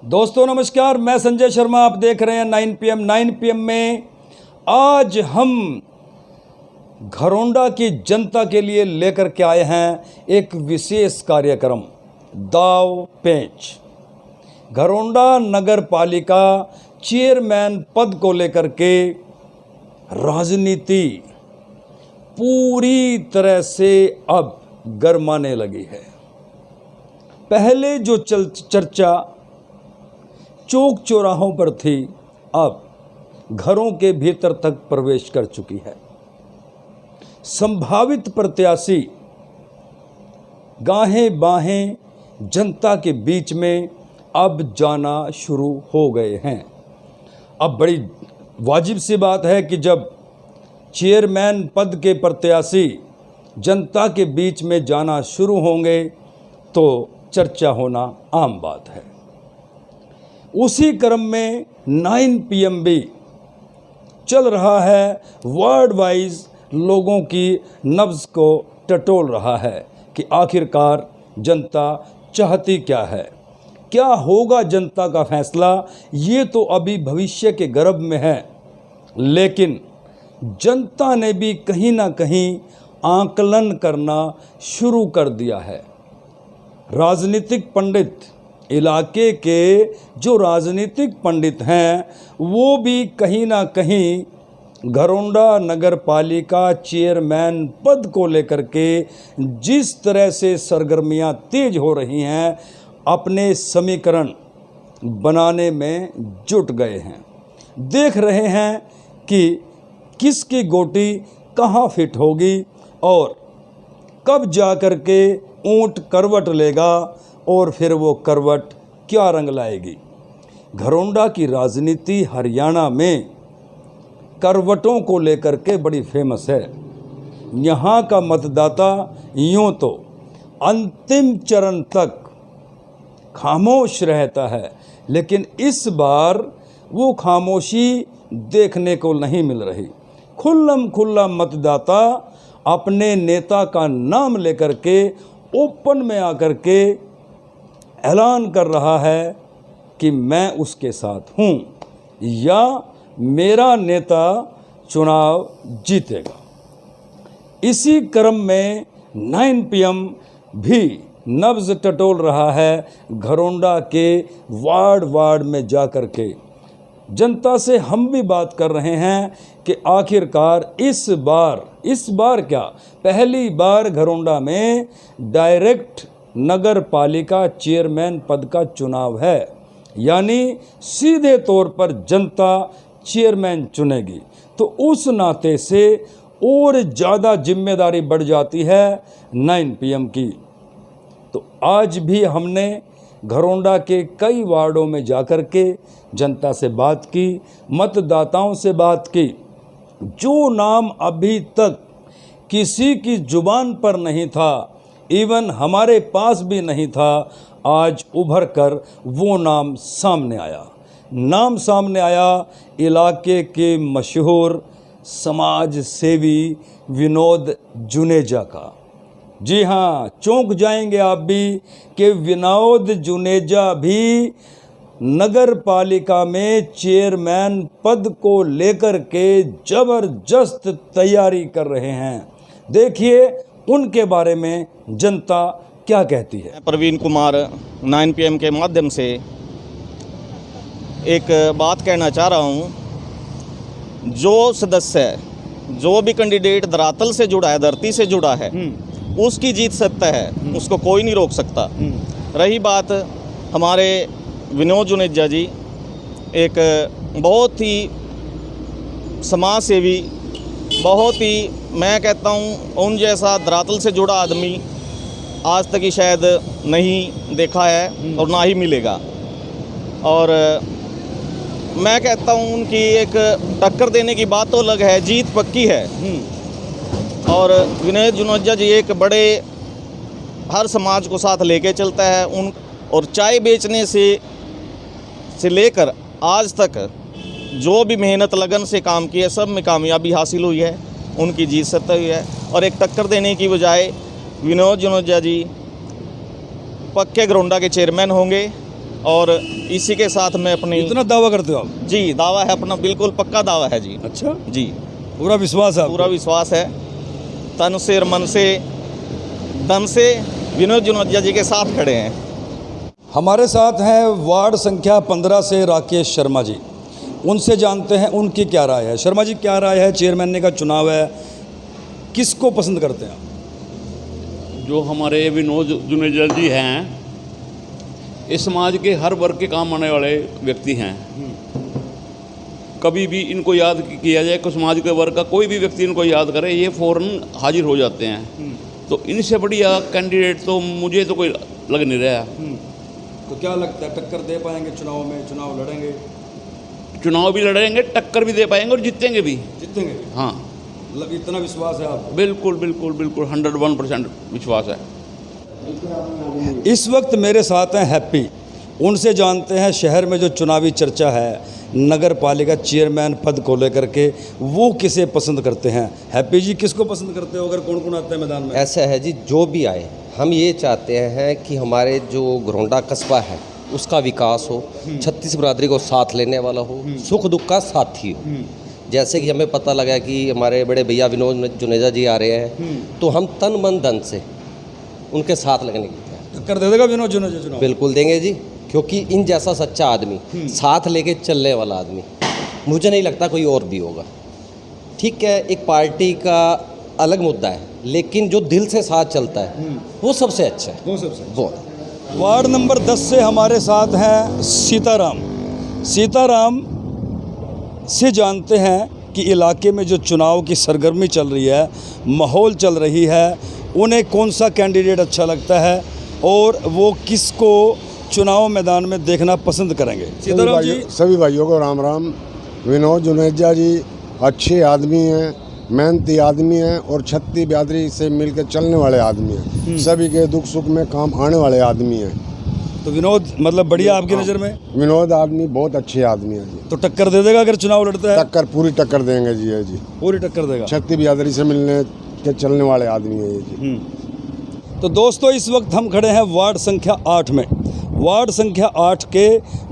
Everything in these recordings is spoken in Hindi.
दोस्तों नमस्कार, मैं संजय शर्मा। आप देख रहे हैं 9 PM में आज हम घरौंडा की जनता के लिए लेकर के आए हैं एक विशेष कार्यक्रम दाव पेंच। घरौंडा नगर पालिका चेयरमैन पद को लेकर के राजनीति पूरी तरह से अब गरमाने लगी है। पहले जो चर्चा चौक चौराहों पर थी, अब घरों के भीतर तक प्रवेश कर चुकी है। संभावित प्रत्याशी गाहें बाहें जनता के बीच में अब जाना शुरू हो गए हैं। अब बड़ी वाजिब सी बात है कि जब चेयरमैन पद के प्रत्याशी जनता के बीच में जाना शुरू होंगे तो चर्चा होना आम बात है। उसी क्रम में 9 PM भी चल रहा है, वार्ड वाइज लोगों की नब्ज़ को टटोल रहा है कि आखिरकार जनता चाहती क्या है, क्या होगा जनता का फैसला। ये तो अभी भविष्य के गर्भ में है, लेकिन जनता ने भी कहीं ना कहीं आकलन करना शुरू कर दिया है। राजनीतिक पंडित, इलाके के जो राजनीतिक पंडित हैं, वो भी कहीं ना कहीं घरौंडा नगर पालिका चेयरमैन पद को लेकर के जिस तरह से सरगर्मियां तेज हो रही हैं, अपने समीकरण बनाने में जुट गए हैं। देख रहे हैं कि किसकी गोटी कहाँ फिट होगी और कब जा कर के ऊंट करवट लेगा और फिर वो करवट क्या रंग लाएगी। घरौंडा की राजनीति हरियाणा में करवटों को लेकर के बड़ी फेमस है। यहाँ का मतदाता यूँ तो अंतिम चरण तक खामोश रहता है, लेकिन इस बार वो खामोशी देखने को नहीं मिल रही। खुल्लम खुल्ला मतदाता अपने नेता का नाम लेकर के ओपन में आकर के ऐलान कर रहा है कि मैं उसके साथ हूँ या मेरा नेता चुनाव जीतेगा। इसी क्रम में 9 PM भी नब्ज़ टटोल रहा है घरौंडा के वार्ड में जा कर के। जनता से हम भी बात कर रहे हैं कि आखिरकार इस बार क्या पहली बार घरौंडा में डायरेक्ट नगर पालिका चेयरमैन पद का चुनाव है, यानी सीधे तौर पर जनता चेयरमैन चुनेगी। तो उस नाते से और ज़्यादा जिम्मेदारी बढ़ जाती है 9 PM की। तो आज भी हमने घरौंडा के कई वार्डों में जाकर के जनता से बात की, मतदाताओं से बात की। जो नाम अभी तक किसी की जुबान पर नहीं था, इवन हमारे पास भी नहीं था, आज उभर कर वो नाम सामने आया। इलाके के मशहूर समाज सेवी विनोद जुनेजा का। जी हाँ, चौंक जाएंगे आप भी कि विनोद जुनेजा भी नगर पालिका में चेयरमैन पद को लेकर के ज़बरदस्त तैयारी कर रहे हैं। देखिए उनके बारे में जनता क्या कहती है। प्रवीण कुमार 9 PM के माध्यम से एक बात कहना चाह रहा हूँ। जो सदस्य, जो भी कैंडिडेट धरातल से जुड़ा है, धरती से जुड़ा है, उसकी जीत सकता है, उसको कोई नहीं रोक सकता। रही बात हमारे विनोद जुनेजा जी, एक बहुत ही समाज सेवी, बहुत ही, मैं कहता हूँ उन जैसा धरातल से जुड़ा आदमी आज तक ही शायद नहीं देखा है और ना ही मिलेगा। और मैं कहता हूँ उनकी एक टक्कर देने की बात तो अलग है, जीत पक्की है। और विनोद जुनेजा जी एक बड़े हर समाज को साथ लेके चलता है उन, और चाय बेचने से लेकर आज तक जो भी मेहनत लगन से काम किया, सब में कामयाबी हासिल हुई है, उनकी जीत सत्ता हुई है। और एक टक्कर देने की बजाय विनोद जुनेजा जी पक्के घरौंडा के चेयरमैन होंगे और इसी के साथ मैं अपनी इतना दावा करते हो आप? जी दावा है अपना, बिल्कुल पक्का दावा है जी। अच्छा, जी पूरा विश्वास है आपको? पूरा विश्वास है, तन से और मन से धन से विनोद जुनेजा जी के साथ खड़े हैं। हमारे साथ हैं वार्ड संख्या 15 से राकेश शर्मा जी। उनसे जानते हैं उनकी क्या राय है। शर्मा जी, क्या राय है? चेयरमैन का चुनाव है, किसको पसंद करते हैं आप? जो हमारे विनोद जुनेजा जी हैं, इस समाज के हर वर्ग के काम आने वाले व्यक्ति हैं। कभी भी इनको याद किया जाए कि समाज के वर्ग का कोई भी व्यक्ति इनको याद करे, ये फ़ौरन हाजिर हो जाते हैं। तो इनसे बढ़िया कैंडिडेट तो मुझे तो कोई लग नहीं रहा। तो क्या लगता है, टक्कर दे पाएंगे चुनाव में? चुनाव लड़ेंगे? चुनाव भी लड़ेंगे, टक्कर भी दे पाएंगे और जीतेंगे भी। जीतेंगे? हाँ, मतलब इतना विश्वास है आपको? बिल्कुल बिल्कुल बिल्कुल 101% विश्वास है। इस वक्त मेरे साथ हैं हैप्पी। उनसे जानते हैं शहर में जो चुनावी चर्चा है नगर पालिका चेयरमैन पद को लेकर के, वो किसे पसंद करते हैं। हैप्पी जी, किसको पसंद करते हो? अगर कौन कौन आता है मैदान में? ऐसा है जी, जो भी आए, हम ये चाहते हैं कि हमारे जो घरौंडा कस्बा है उसका विकास हो, छत्तीस बिरादरी को साथ लेने वाला हो, सुख दुख का साथी हो। जैसे कि हमें पता लगा कि हमारे बड़े भैया विनोद जुनेजा जी आ रहे हैं, तो हम तन मन धन से उनके साथ लगने की तैयार। टक्कर दे देगा विनोद जुनेजा चुनाव? बिल्कुल देंगे जी, क्योंकि इन जैसा सच्चा आदमी, साथ लेके चलने वाला आदमी, मुझे नहीं लगता कोई और भी होगा। ठीक है, एक पार्टी का अलग मुद्दा है, लेकिन जो दिल से साथ चलता है वो सबसे अच्छा है। वो सबसे वो वार्ड नंबर 10 से हमारे साथ हैं सीताराम। सीताराम से जानते हैं कि इलाके में जो चुनाव की सरगर्मी चल रही है, माहौल चल रही है, उन्हें कौन सा कैंडिडेट अच्छा लगता है और वो किसको चुनाव मैदान में देखना पसंद करेंगे। सीताराम जी, सभी भाइयों को राम राम। विनोद जुनेजा जी अच्छे आदमी हैं, मेहनती आदमी हैं और छत्तीस बिरादरी से मिलकर चलने वाले आदमी हैं। सभी के दुख सुख में काम आने वाले आदमी हैं। तो विनोद मतलब बढ़िया आपकी नज़र में? विनोद आदमी बहुत अच्छे आदमी हैं जी। तो टक्कर दे देगा अगर चुनाव लड़ता है? टक्कर, पूरी टक्कर देंगे जी। है जी, पूरी टक्कर देगा। छत्तीस बिरादरी से मिलने के चलने वाले आदमी हैं ये जी। तो दोस्तों, इस वक्त हम खड़े हैं वार्ड संख्या 8 में। वार्ड संख्या 8 के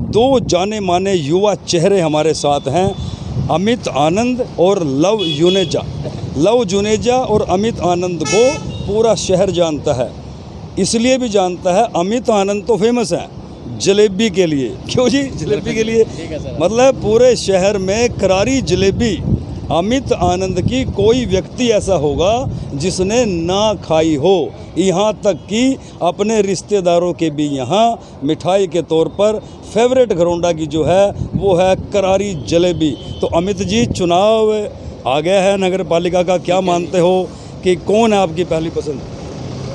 दो जाने माने युवा चेहरे हमारे साथ हैं, अमित आनंद और लव जुनेजा। लव जुनेजा और अमित आनंद को पूरा शहर जानता है, इसलिए भी जानता है, अमित आनंद तो फेमस है जलेबी के लिए। क्यों जी? जलेबी के लिए। मतलब पूरे शहर में करारी जलेबी अमित आनंद की कोई व्यक्ति ऐसा होगा जिसने ना खाई हो। यहाँ तक कि अपने रिश्तेदारों के भी यहाँ मिठाई के तौर पर फेवरेट घरौंडा की जो है वो है करारी जलेबी। तो अमित जी, चुनाव आ गया है नगर पालिका का, क्या मानते हो कि कौन है आपकी पहली पसंद?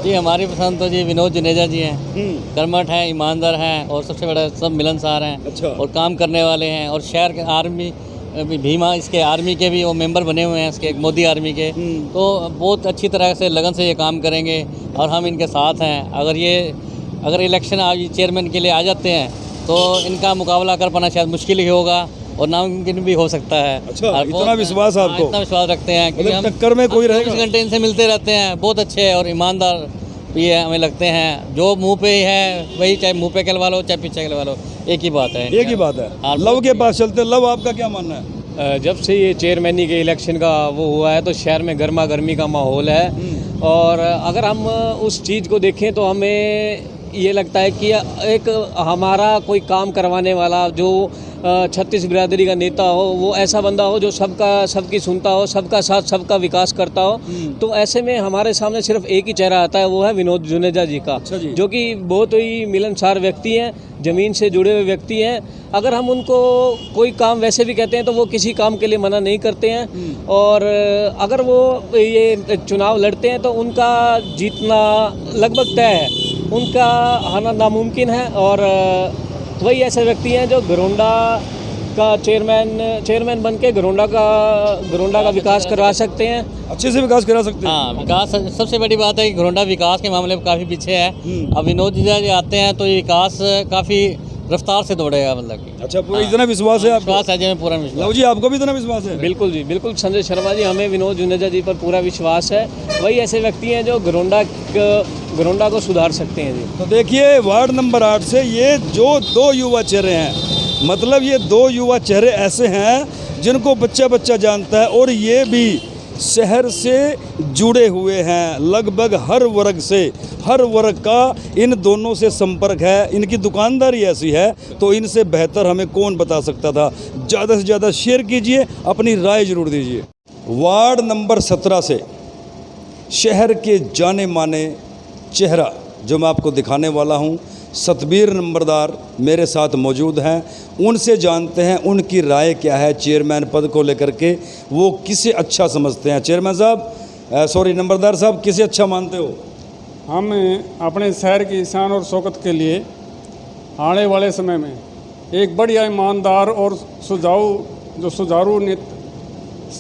जी, हमारी पसंद तो जी विनोद जुनेजा जी हैं। कर्मठ हैं, ईमानदार हैं और सबसे बड़ा सब मिलनसार हैं। अच्छा। और काम करने वाले हैं। और शहर के आर्मी भीमा इसके आर्मी के भी वो मेंबर बने हुए हैं, इसके मोदी आर्मी के। तो बहुत अच्छी तरह से लगन से ये काम करेंगे और हम इनके साथ हैं। अगर इलेक्शन आज चेयरमैन के लिए आ जाते हैं तो इनका मुकाबला कर पाना शायद मुश्किल ही होगा और नामुमकिन भी हो सकता है। अच्छा, इतना विश्वास आपको? इतना विश्वास रखते हैं क्योंकि मतलब हम टक्कर में कोई रहेगा? 24 घंटे इनसे मिलते रहते हैं। बहुत अच्छे और ईमानदार भी है, हमें लगते हैं। जो मुंह पे है वही, चाहे मुंह पे कहलवा लो चाहे पीछे कहलवा लो, एक ही बात है। एक ही बात है। लव के पास चलते हैं। लव, आपका क्या मानना है? जब से ये चेयरमैनी के इलेक्शन का वो हुआ है तो शहर में गर्मा गर्मी का माहौल है। और अगर हम उस चीज़ को देखें तो हमें ये लगता है कि एक हमारा कोई काम करवाने वाला जो छत्तीस बिरादरी का नेता हो, वो ऐसा बंदा हो जो सबकी सुनता हो, सबका साथ सबका विकास करता हो। तो ऐसे में हमारे सामने सिर्फ एक ही चेहरा आता है, वो है विनोद जुनेजा जी का। अच्छा जी। जो कि बहुत ही मिलनसार व्यक्ति हैं, ज़मीन से जुड़े हुए व्यक्ति हैं। अगर हम उनको कोई काम वैसे भी कहते हैं तो वो किसी काम के लिए मना नहीं करते हैं। और अगर वो ये चुनाव लड़ते हैं तो उनका जीतना लगभग तय है, उनका आना नामुमकिन है। और वही ऐसे व्यक्ति हैं जो घरौंडा का चेयरमैन बन के घरौंडा का विकास करवा सकते हैं, अच्छे से विकास करा सकते हैं। हाँ, विकास सबसे बड़ी बात है कि घरौंडा विकास के मामले में काफ़ी पीछे है। अब विनोद जी आते हैं तो ये विकास काफ़ी रफ्तार से दौड़ेगा, मतलब कि अच्छा, पूरा इतना विश्वास है आपको? विश्वास है जी, हमें पूरा विश्वास। लव जी, आपको भी इतना विश्वास है? बिल्कुल जी, बिल्कुल संजय शर्मा जी, हमें विनोद जुनेजा जी पर पूरा विश्वास है। वही ऐसे व्यक्ति हैं जो घरोंडा को सुधार सकते हैं जी। तो देखिए, वार्ड नंबर 8 से ये जो 2 युवा चेहरे हैं, मतलब ये 2 युवा चेहरे ऐसे हैं जिनको बच्चा बच्चा जानता है, और ये भी शहर से जुड़े हुए हैं। लगभग हर वर्ग से, हर वर्ग का इन दोनों से संपर्क है। इनकी दुकानदारी ऐसी है, तो इनसे बेहतर हमें कौन बता सकता था। ज़्यादा से ज़्यादा शेयर कीजिए, अपनी राय ज़रूर दीजिए। वार्ड नंबर 17 से शहर के जाने माने चेहरा जो मैं आपको दिखाने वाला हूं, सतबीर नंबरदार मेरे साथ मौजूद हैं। उनसे जानते हैं उनकी राय क्या है चेयरमैन पद को लेकर के, वो किसे अच्छा समझते हैं। चेयरमैन साहब, नंबरदार साहब, किसे अच्छा मानते हो? हम अपने शहर की शान और शौकत के लिए आने वाले समय में एक बढ़िया ईमानदार और सुचारू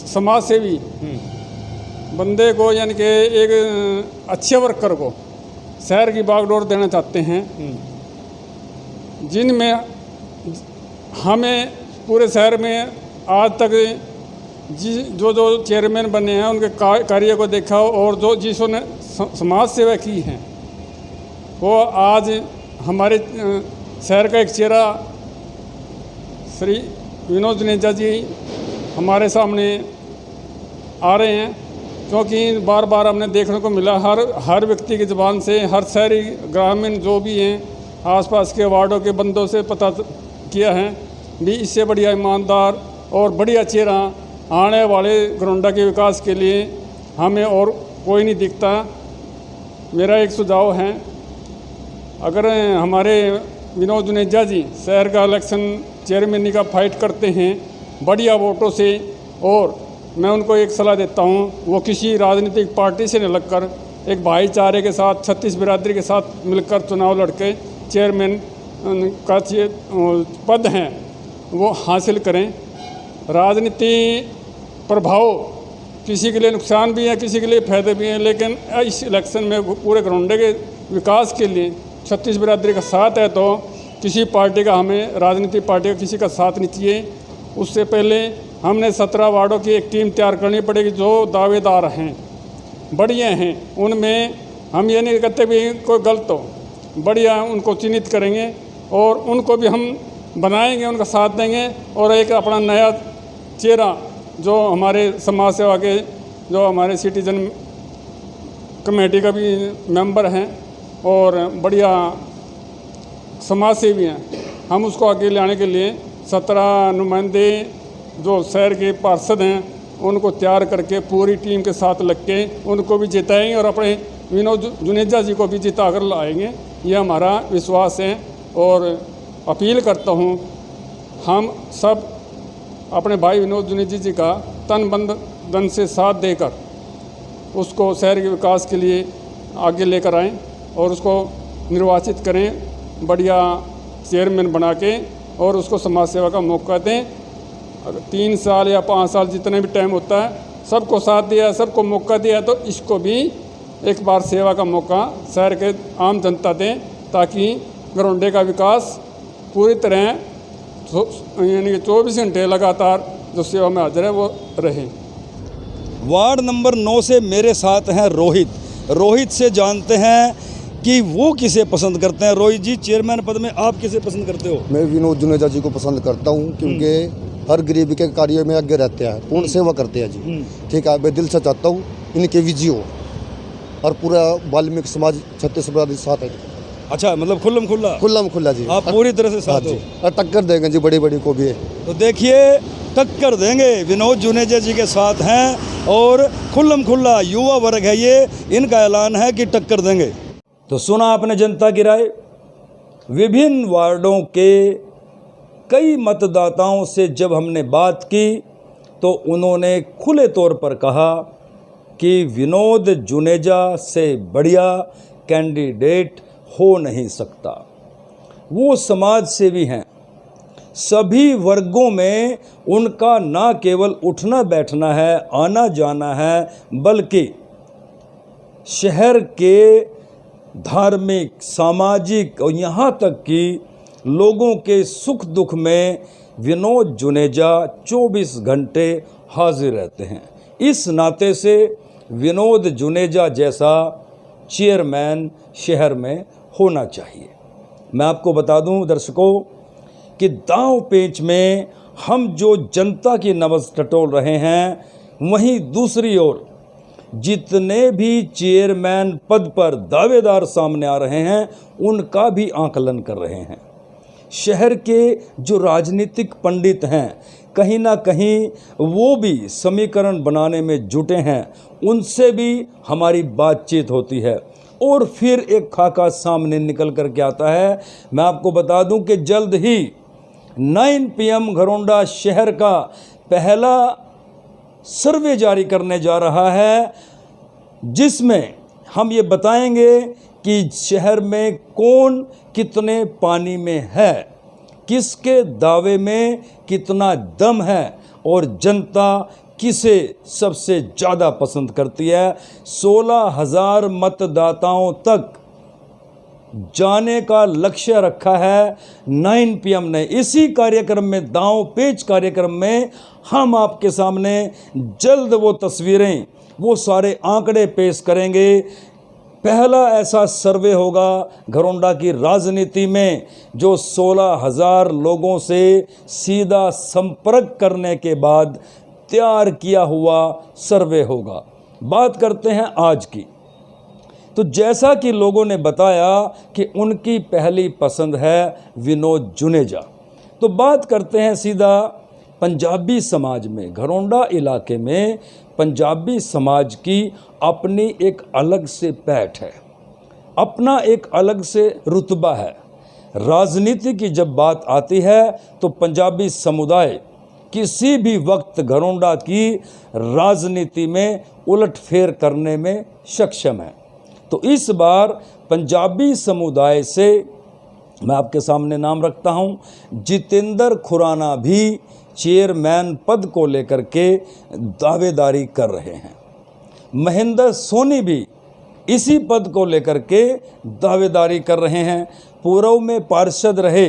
समाज सेवी बंदे को, यानी कि एक अच्छे वर्कर को शहर की बागडोर देना चाहते हैं, जिनमें हमें पूरे शहर में आज तक जो चेयरमैन बने हैं उनके कार्य को देखा, और जो जिसने समाज सेवा की है, वो आज हमारे शहर का एक चेहरा श्री विनोद जुनेजा जी हमारे सामने आ रहे हैं। क्योंकि बार बार हमने देखने को मिला हर व्यक्ति की ज़बान से, हर शहरी ग्रामीण जो भी हैं, आसपास के वार्डों के बंदों से पता किया है भी इससे बढ़िया ईमानदार और बढ़िया चेहरा आने वाले घरोंडा के विकास के लिए हमें और कोई नहीं दिखता। मेरा एक सुझाव है, अगर हमारे विनोद जुनेजा जी शहर का इलेक्शन चेयरमैन का फाइट करते हैं बढ़िया वोटों से, और मैं उनको एक सलाह देता हूँ, वो किसी राजनीतिक पार्टी से न लगकर एक भाईचारे के साथ 36 बिरादरी के साथ मिलकर चुनाव लड़के चेयरमैन का पद हैं वो हासिल करें। राजनीति प्रभाव किसी के लिए नुकसान भी है, किसी के लिए फ़ायदे भी हैं, लेकिन इस इलेक्शन में पूरे घरोंडे के विकास के लिए 36 बिरादरी का साथ है, तो किसी पार्टी का, हमें राजनीतिक पार्टी का किसी का साथ नहीं चाहिए। उससे पहले हमने 17 वार्डों की एक टीम तैयार करनी पड़ेगी जो दावेदार हैं, बढ़िया हैं, उनमें हम ये नहीं कहते भी कोई गलत हो, बढ़िया उनको चिन्हित करेंगे और उनको भी हम बनाएंगे, उनका साथ देंगे, और एक अपना नया चेहरा जो हमारे समाज सेवा के, जो हमारे सिटीजन कमेटी का भी मेंबर हैं और बढ़िया समाज सेवी हैं, हम उसको आगे लाने के लिए 17 नुमाइंदे जो शहर के पार्षद हैं उनको तैयार करके पूरी टीम के साथ लग के उनको भी जिताएंगे और अपने विनोद जुनेजा जी को भी जिता कर लाएंगे, ये हमारा विश्वास है। और अपील करता हूँ, हम सब अपने भाई विनोद जुनेजा जी का तन मन धन से साथ देकर उसको शहर के विकास के लिए आगे लेकर आएँ और उसको निर्वाचित करें बढ़िया चेयरमैन बना के, और उसको समाज सेवा का मौका दें। अगर 3 साल या 5 साल जितने भी टाइम होता है, सबको साथ दिया, सबको मौका दिया, तो इसको भी एक बार सेवा का मौका शहर के आम जनता दें, ताकि घरोंडे का विकास पूरी तरह यानी कि 24 घंटे लगातार जो सेवा में हाजिर है वो रहे। वार्ड नंबर 9 से मेरे साथ हैं रोहित से जानते हैं कि वो किसे पसंद करते हैं। रोहित जी, चेयरमैन पद में आप किसे पसंद करते हो? मैं विनोद जुनेजा जी को पसंद करता हूँ, क्योंकि हर गरीब के कार्य में आगे रहते हैं, पूर्ण सेवा करते हैं जी। ठीक है, मैं दिल से चाहता हूँ इनके विजय हो और पूरा वाल्मीकि समाज 36 बिरादरी साथ है। अच्छा, मतलब खुल्लम खुल्ला जी, आप पूरी तरह से साथ हो और टक्कर देंगे जी बड़ी बड़ी को भी। तो देखिए, टक्कर देंगे, विनोद जुनेजा जी के साथ हैं और खुल्लम खुल्ला युवा वर्ग है ये, इनका ऐलान है कि टक्कर देंगे। तो सुना आपने जनता की राय। विभिन्न वार्डों के कई मतदाताओं से जब हमने बात की तो उन्होंने खुले तौर पर कहा कि विनोद जुनेजा से बढ़िया कैंडिडेट हो नहीं सकता। वो समाज सेवी हैं, सभी वर्गों में उनका ना केवल उठना बैठना है, आना जाना है, बल्कि शहर के धार्मिक, सामाजिक और यहाँ तक कि लोगों के सुख दुख में विनोद जुनेजा 24 घंटे हाजिर रहते हैं। इस नाते से विनोद जुनेजा जैसा चेयरमैन शहर में होना चाहिए। मैं आपको बता दूं दर्शकों कि दांव पेच में हम जो जनता की नब्ज़ टटोल रहे हैं, वहीं दूसरी ओर जितने भी चेयरमैन पद पर दावेदार सामने आ रहे हैं, उनका भी आकलन कर रहे हैं। शहर के जो राजनीतिक पंडित हैं, कहीं ना कहीं वो भी समीकरण बनाने में जुटे हैं, उनसे भी हमारी बातचीत होती है और फिर एक खाका सामने निकल कर के आता है। मैं आपको बता दूं कि जल्द ही 9 PM घरोंडा शहर का पहला सर्वे जारी करने जा रहा है, जिसमें हम ये बताएंगे कि शहर में कौन कितने पानी में है, किसके दावे में कितना दम है और जनता किसे सबसे ज़्यादा पसंद करती है। 16,000 मतदाताओं तक जाने का लक्ष्य रखा है 9 PM ने। इसी कार्यक्रम में, दांव पेच कार्यक्रम में, हम आपके सामने जल्द वो तस्वीरें, वो सारे आंकड़े पेश करेंगे। पहला ऐसा सर्वे होगा घरोंडा की राजनीति में जो 16,000 लोगों से सीधा संपर्क करने के बाद तैयार किया हुआ सर्वे होगा। बात करते हैं आज की। तो जैसा कि लोगों ने बताया कि उनकी पहली पसंद है विनोद जुनेजा, तो बात करते हैं सीधा पंजाबी समाज में। घरोंडा इलाके में पंजाबी समाज की अपनी एक अलग से पैठ है, अपना एक अलग से रुतबा है। राजनीति की जब बात आती है तो पंजाबी समुदाय किसी भी वक्त घरोंडा की राजनीति में उलटफेर करने में सक्षम है। तो इस बार पंजाबी समुदाय से मैं आपके सामने नाम रखता हूं, जितेंद्र खुराना भी चेयरमैन पद को लेकर के दावेदारी कर रहे हैं। महेंद्र सोनी भी इसी पद को लेकर के दावेदारी कर रहे हैं। पूर्व में पार्षद रहे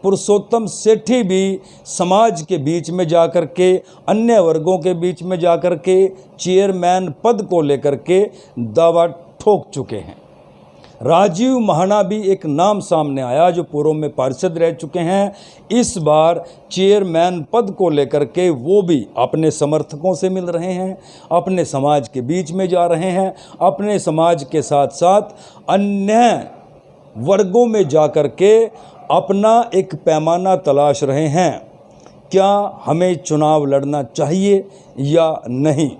पुरुषोत्तम सेठी भी समाज के बीच में जाकर के, अन्य वर्गों के बीच में जाकर के चेयरमैन पद को लेकर के दावा ठोक चुके हैं। राजीव महाना भी एक नाम सामने आया जो पूर्व में पार्षद रह चुके हैं। इस बार चेयरमैन पद को लेकर के वो भी अपने समर्थकों से मिल रहे हैं, अपने समाज के बीच में जा रहे हैं, अपने समाज के साथ साथ अन्य वर्गों में जाकर के अपना एक पैमाना तलाश रहे हैं, क्या हमें चुनाव लड़ना चाहिए या नहीं।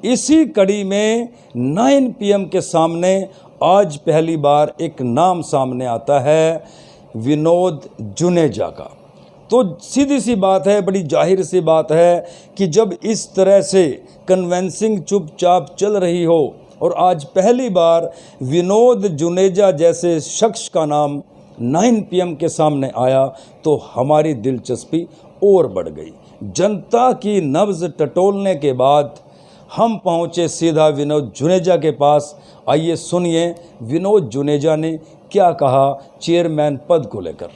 इसी कड़ी में 9 PM के सामने आज पहली बार एक नाम सामने आता है विनोद जुनेजा का। तो सीधी सी बात है, बड़ी जाहिर सी बात है कि जब इस तरह से कन्वेंसिंग चुपचाप चल रही हो और आज पहली बार विनोद जुनेजा जैसे शख्स का नाम 9 PM के सामने आया तो हमारी दिलचस्पी और बढ़ गई। जनता की नब्ज़ टटोलने के बाद हम पहुंचे सीधा विनोद जुनेजा के पास। आइए सुनिए विनोद जुनेजा ने क्या कहा चेयरमैन पद को लेकर।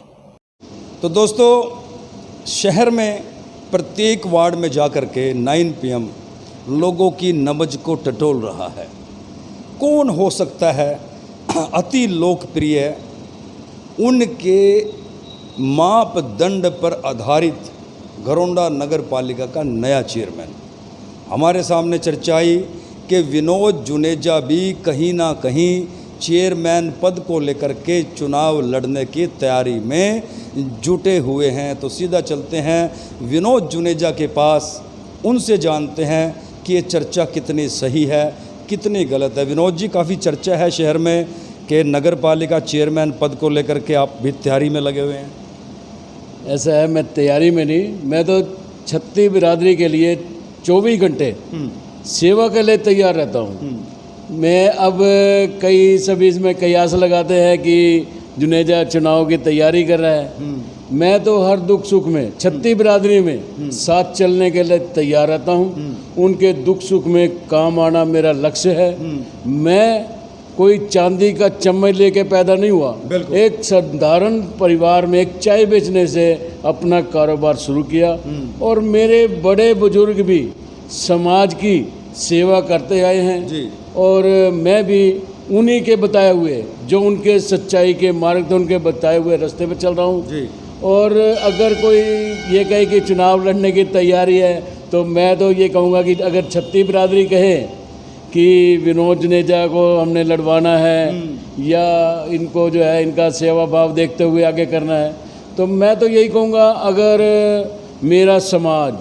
तो दोस्तों, शहर में प्रत्येक वार्ड में जाकर के 9 PM लोगों की नब्ज़ को टटोल रहा है। कौन हो सकता है अति लोकप्रिय, उनके मापदंड पर आधारित घरोंडा नगर पालिका का नया चेयरमैन। हमारे सामने चर्चा आई कि विनोद जुनेजा भी कहीं ना कहीं चेयरमैन पद को लेकर के चुनाव लड़ने की तैयारी में जुटे हुए हैं। तो सीधा चलते हैं विनोद जुनेजा के पास, उनसे जानते हैं कि ये चर्चा कितनी सही है, कितनी गलत है। विनोद जी, काफ़ी चर्चा है शहर में कि नगर पालिका चेयरमैन पद को लेकर के आप भी तैयारी में लगे हुए हैं। ऐसा है, मैं तैयारी में नहीं, मैं तो छत्ती बिरादरी के लिए 24 घंटे सेवा के लिए तैयार रहता हूँ। मैं अब कई सभी इसमें कयास लगाते हैं कि जुनेजा चुनाव की तैयारी कर रहा है। मैं तो हर दुख सुख में छत्ती बिरादरी में साथ चलने के लिए तैयार रहता हूँ। उनके दुख सुख में काम आना मेरा लक्ष्य है। मैं कोई चांदी का चम्मच लेके पैदा नहीं हुआ। एक साधारण परिवार में एक चाय बेचने से अपना कारोबार शुरू किया और मेरे बड़े बुजुर्ग भी समाज की सेवा करते आए हैं और मैं भी उन्हीं के बताए हुए, जो उनके सच्चाई के मार्ग थे, उनके बताए हुए रास्ते पे चल रहा हूँ। और अगर कोई ये कहे कि चुनाव लड़ने की तैयारी है, तो मैं तो ये कहूँगा कि अगर छत्ती बिरादरी कहे कि विनोद जुनेजा को हमने लड़वाना है या इनको जो है इनका सेवा भाव देखते हुए आगे करना है, तो मैं तो यही कहूँगा, अगर मेरा समाज,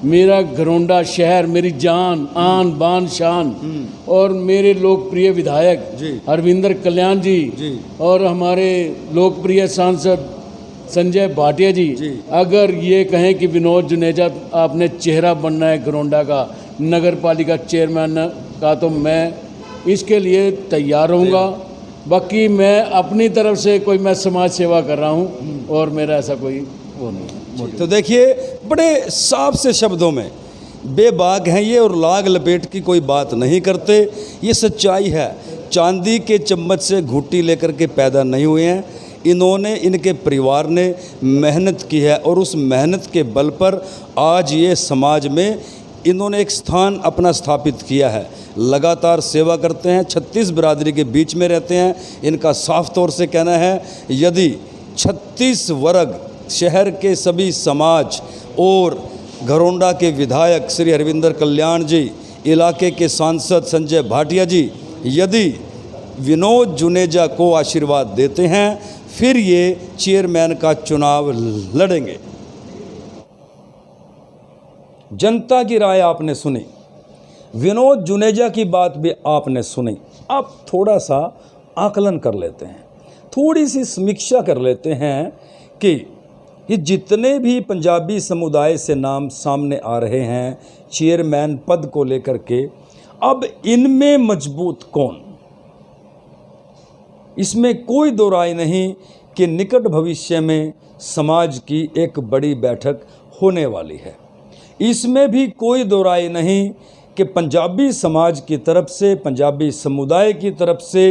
मेरा घरोंडा शहर, मेरी जान, आन बान शान और मेरे लोकप्रिय विधायक हरविंदर कल्याण जी और हमारे लोकप्रिय सांसद संजय भाटिया जी अगर ये कहें कि विनोद जुनेजा आपने चेहरा बनना है घरोंडा का, नगर पालिका चेयरमैन का, तो मैं इसके लिए तैयार रहूँगा। बाकी मैं अपनी तरफ से मैं समाज सेवा कर रहा हूँ और मेरा ऐसा कोई वो नहीं। तो देखिए, बड़े साफ से शब्दों में बेबाक हैं ये और लाग लपेट की कोई बात नहीं करते। ये सच्चाई है, चांदी के चम्मच से घुट्टी लेकर के पैदा नहीं हुए हैं। इन्होंने, इनके परिवार ने मेहनत की है और उस मेहनत के बल पर आज ये समाज में इन्होंने एक स्थान अपना स्थापित किया है। लगातार सेवा करते हैं, 36 बिरादरी के बीच में रहते हैं। इनका साफ तौर से कहना है, यदि 36 वर्ग शहर के सभी समाज और घरोंडा के विधायक श्री हरविंदर कल्याण जी, इलाके के सांसद संजय भाटिया जी यदि विनोद जुनेजा को आशीर्वाद देते हैं, फिर ये चेयरमैन का चुनाव लड़ेंगे। जनता की राय आपने सुनी, विनोद जुनेजा की बात भी आपने सुनी। अब थोड़ा सा आकलन कर लेते हैं, थोड़ी सी समीक्षा कर लेते हैं कि ये जितने भी पंजाबी समुदाय से नाम सामने आ रहे हैं चेयरमैन पद को लेकर के, अब इनमें मजबूत कौन? इसमें कोई दो राय नहीं कि निकट भविष्य में समाज की एक बड़ी बैठक होने वाली है। इसमें भी कोई दो राय नहीं कि पंजाबी समाज की तरफ से, पंजाबी समुदाय की तरफ से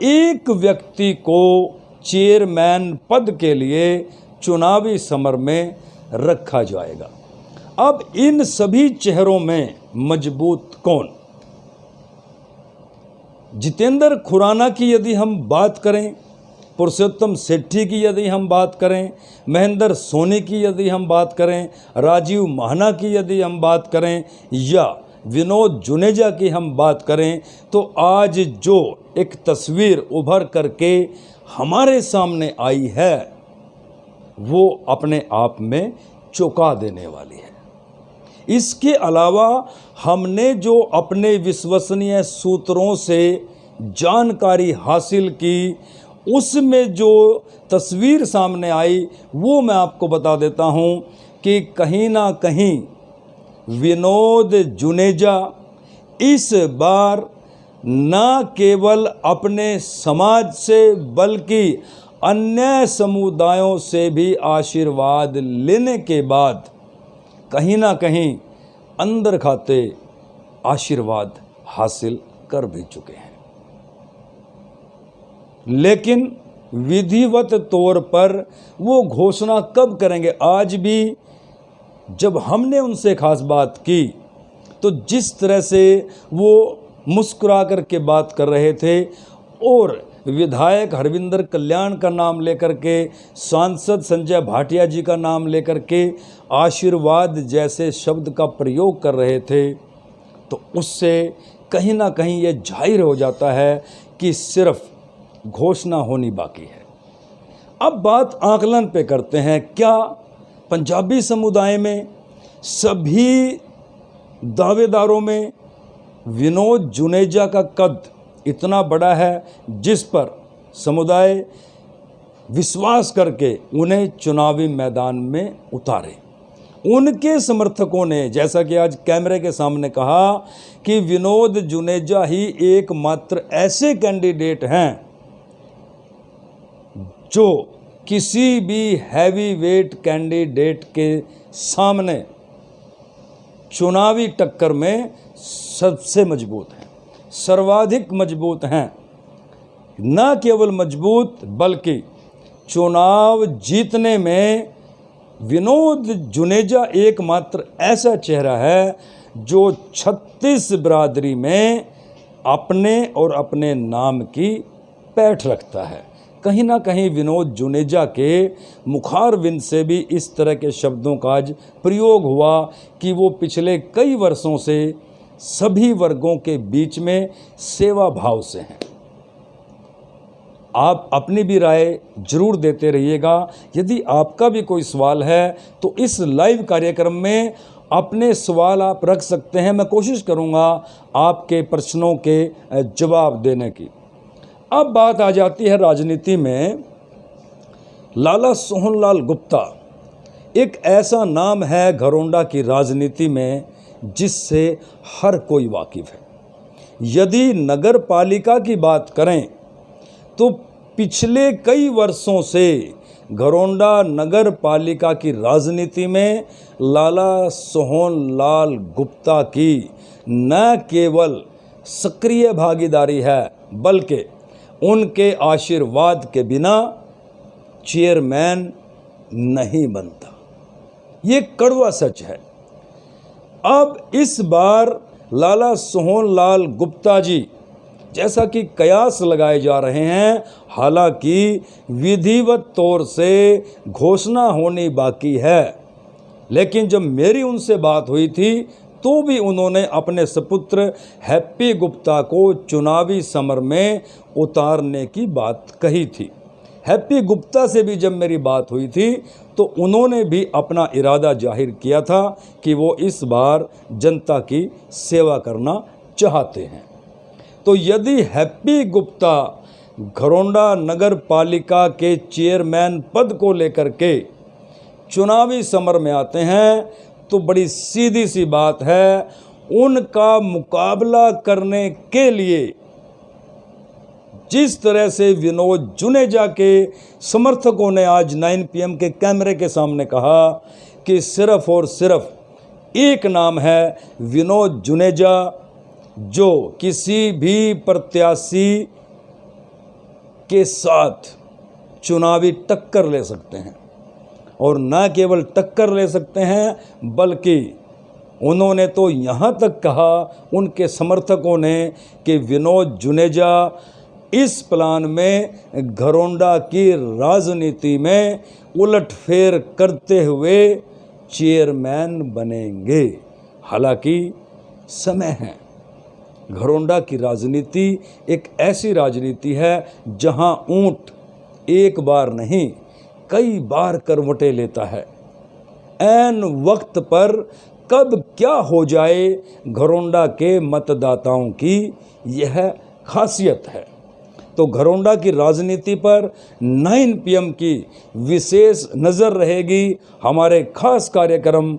एक व्यक्ति को चेयरमैन पद के लिए चुनावी समर में रखा जाएगा। अब इन सभी चेहरों में मजबूत कौन? जितेंद्र खुराना की यदि हम बात करें, पुरुषोत्तम सेठी की यदि हम बात करें, महेंद्र सोनी की यदि हम बात करें, राजीव महाना की यदि हम बात करें या विनोद जुनेजा की हम बात करें, तो आज जो एक तस्वीर उभर करके हमारे सामने आई है वो अपने आप में चौंका देने वाली है। इसके अलावा हमने जो अपने विश्वसनीय सूत्रों से जानकारी हासिल की, उसमें जो तस्वीर सामने आई वो मैं आपको बता देता हूं कि कहीं ना कहीं विनोद जुनेजा इस बार न केवल अपने समाज से बल्कि अन्य समुदायों से भी आशीर्वाद लेने के बाद कहीं ना कहीं अंदर खाते आशीर्वाद हासिल कर भी चुके हैं। लेकिन विधिवत तौर पर वो घोषणा कब करेंगे? आज भी जब हमने उनसे खास बात की तो जिस तरह से वो मुस्कुरा कर के बात कर रहे थे और विधायक हरविंदर कल्याण का नाम लेकर के, सांसद संजय भाटिया जी का नाम लेकर के आशीर्वाद जैसे शब्द का प्रयोग कर रहे थे, तो उससे कहीं ना कहीं ये जाहिर हो जाता है कि सिर्फ घोषणा होनी बाकी है। अब बात आकलन पे करते हैं। क्या पंजाबी समुदाय में सभी दावेदारों में विनोद जुनेजा का कद इतना बड़ा है जिस पर समुदाय विश्वास करके उन्हें चुनावी मैदान में उतारे? उनके समर्थकों ने, जैसा कि आज कैमरे के सामने कहा, कि विनोद जुनेजा ही एकमात्र ऐसे कैंडिडेट हैं जो किसी भी हैवी वेट कैंडिडेट के सामने चुनावी टक्कर में सबसे मजबूत हैं, सर्वाधिक मजबूत हैं। न केवल मजबूत बल्कि चुनाव जीतने में विनोद जुनेजा एकमात्र ऐसा चेहरा है जो 36 बिरादरी में अपने और अपने नाम की पैठ रखता है। कहीं ना कहीं विनोद जुनेजा के मुखारविंद से भी इस तरह के शब्दों का आज प्रयोग हुआ कि वो पिछले कई वर्षों से सभी वर्गों के बीच में सेवा भाव से हैं। आप अपनी भी राय जरूर देते रहिएगा। यदि आपका भी कोई सवाल है तो इस लाइव कार्यक्रम में अपने सवाल आप रख सकते हैं। मैं कोशिश करूंगा आपके प्रश्नों के जवाब देने की। अब बात आ जाती है राजनीति में। लाला सोहनलाल गुप्ता एक ऐसा नाम है घरोंडा की राजनीति में जिससे हर कोई वाकिफ है। यदि नगर पालिका की बात करें तो पिछले कई वर्षों से घरोंडा नगर पालिका की राजनीति में लाला सोहनलाल गुप्ता की न केवल सक्रिय भागीदारी है बल्कि उनके आशीर्वाद के बिना चेयरमैन नहीं बनता। ये कड़वा सच है। अब इस बार लाला सोहनलाल गुप्ता जी जैसा कि कयास लगाए जा रहे हैं, हालांकि विधिवत तौर से घोषणा होनी बाकी है, लेकिन जब मेरी उनसे बात हुई थी तो भी उन्होंने अपने सपुत्र हैप्पी गुप्ता को चुनावी समर में उतारने की बात कही थी। हैप्पी गुप्ता से भी जब मेरी बात हुई थी तो उन्होंने भी अपना इरादा जाहिर किया था कि वो इस बार जनता की सेवा करना चाहते हैं। तो यदि हैप्पी गुप्ता घरोंडा नगर पालिका के चेयरमैन पद को लेकर के चुनावी समर में आते हैं तो बड़ी सीधी सी बात है, उनका मुकाबला करने के लिए जिस तरह से विनोद जुनेजा के समर्थकों ने आज 9 PM के कैमरे के सामने कहा कि सिर्फ और सिर्फ एक नाम है विनोद जुनेजा, जो किसी भी प्रत्याशी के साथ चुनावी टक्कर ले सकते हैं, और न केवल टक्कर ले सकते हैं बल्कि उन्होंने तो यहाँ तक कहा उनके समर्थकों ने कि विनोद जुनेजा इस प्लान में घरोंडा की राजनीति में उलटफेर करते हुए चेयरमैन बनेंगे। हालांकि समय है। घरोंडा की राजनीति एक ऐसी राजनीति है जहां ऊंट एक बार नहीं कई बार करवटें लेता है। ऐन वक्त पर कब क्या हो जाए, घरोंडा के मतदाताओं की यह खासियत है। तो घरोंडा की राजनीति पर 9 PM की विशेष नज़र रहेगी हमारे खास कार्यक्रम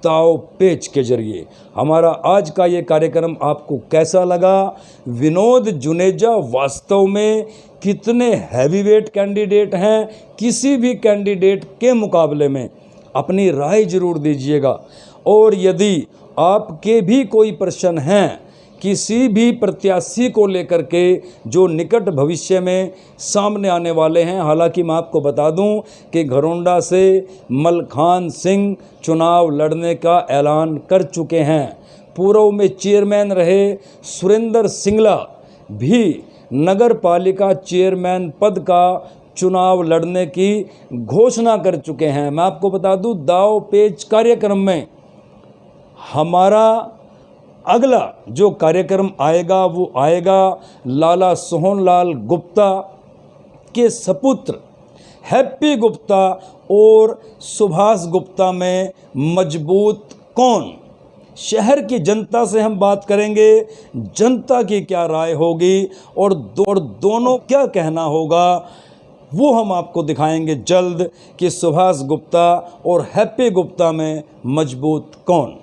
दाव पेच के जरिए। हमारा आज का ये कार्यक्रम आपको कैसा लगा? विनोद जुनेजा वास्तव में कितने हैवीवेट कैंडिडेट हैं? किसी भी कैंडिडेट के मुकाबले में अपनी राय जरूर दीजिएगा। और यदि आपके भी कोई प्रश्न हैं किसी भी प्रत्याशी को लेकर के जो निकट भविष्य में सामने आने वाले हैं, हालांकि मैं आपको बता दूं कि घरोंडा से मलखान सिंह चुनाव लड़ने का ऐलान कर चुके हैं। पूर्व में चेयरमैन रहे सुरेंद्र सिंगला भी नगर पालिका चेयरमैन पद का चुनाव लड़ने की घोषणा कर चुके हैं। मैं आपको बता दूं दाव पेच कार्यक्रम में हमारा अगला जो कार्यक्रम आएगा वो आएगा लाला सोहनलाल गुप्ता के सपुत्र हैप्पी गुप्ता और सुभाष गुप्ता में मजबूत कौन। शहर की जनता से हम बात करेंगे, जनता की क्या राय होगी और दोनों क्या कहना होगा, वो हम आपको दिखाएंगे जल्द कि सुभाष गुप्ता और हैप्पी गुप्ता में मजबूत कौन।